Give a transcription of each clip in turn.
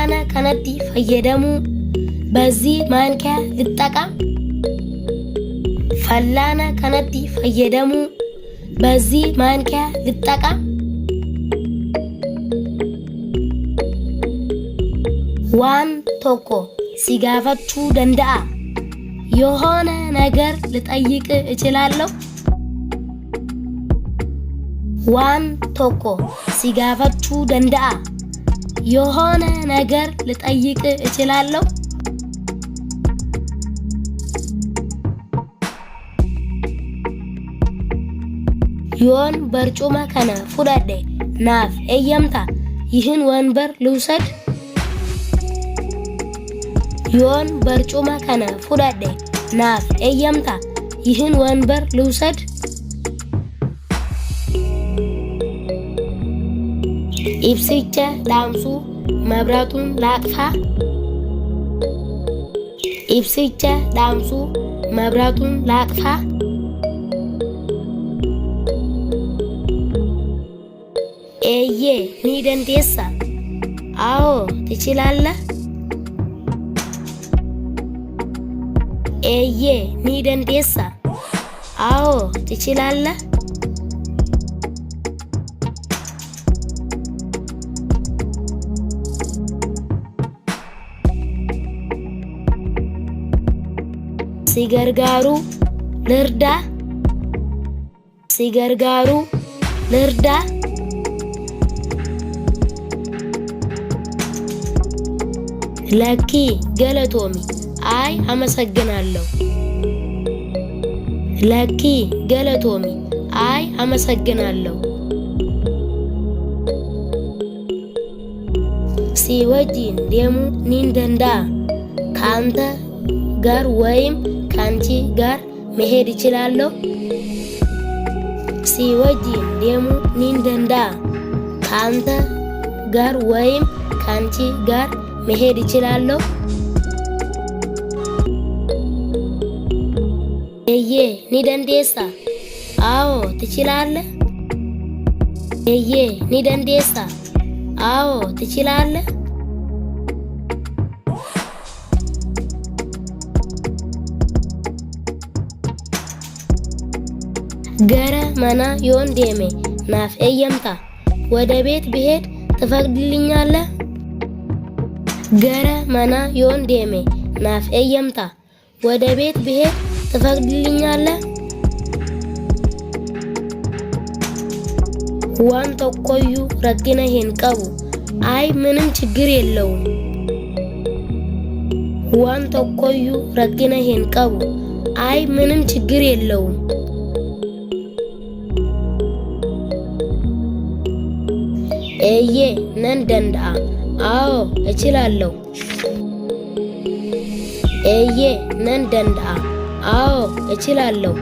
فلانا كندي فيدمو بزي مانكا للتقام فلانا كندي فيدمو بزي مانكا للتقام وان توكو سيغافتشو دندا يوهانا نگر لتأيك اچلالو وان توكو سيغافتشو دندا يوهانا نگر لتأيك اچلالو يون برچوما كان فوداده ناف ايامتا يهن وانبر لوسد يون برچوما كان فوداده ناف ايامتا يهن وانبر لوسد إبسيتة دامسو مبراتون لاقفا إبسيتة دامسو مبراتون لاقفا إيه نيدن ديسا أو تشيلالا إيه نيدن ديسا أو تشيلالا سيغرغارو لردا سيغرغارو لردا لكي غلطومي اي امسغنالو لكي غلطومي اي امسغنالو سيوجين ديمو نيندندا كانت غار ويم كانتي غار مهد يچلالو سيوجين ديمو نيندندا كانت غار ويم كانتي غار مهد يچلالو ايه نيدن ديسا አዎ ትችላለህ ኒደን ዴሳ አዎ ትችላለህ ገረ መና ዮን ዴሜ ናፍ ኤየምታ ወደ ቤት ብሄድ ትፈቅድልኛለህ ገረ መና ዮን ዴሜ ናፍ ኤየምታ ወደ ቤት ብሄድ ትፈቅድልኛለህ ዋን ተቆዩ ረግነ ሄንቀቡ አይ ምንም ችግር የለውም ዋን ተቆዩ ረግነ ሄንቀቡ አይ ምንም ችግር የለውም ኤዬ ነን ደንዳ አዎ እችላለሁ ኤዬ ነን ደንዳ አዎ እችላለሁ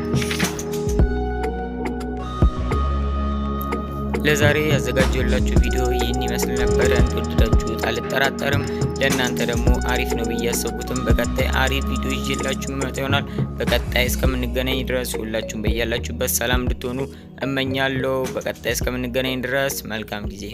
ለዛሬ ያዘጋጀሁላችሁ ቪዲዮ ይህን ይመስል ነበር እንደወደዳችሁት አልጠራጠርም ለእናንተ ደግሞ አሪፍ ነው ብዬ ያሰብኩትን በቀጣይ አሪፍ ቪዲዮ ይዤላችሁ መጥቶ ይሆናል በቀጣይ እስከምንገናኝ ድረስ ሁላችሁም በያላችሁበት ሰላም እንድትሆኑ እመኛለሁ በቀጣይ እስከምንገናኝ ድረስ መልካም ጊዜ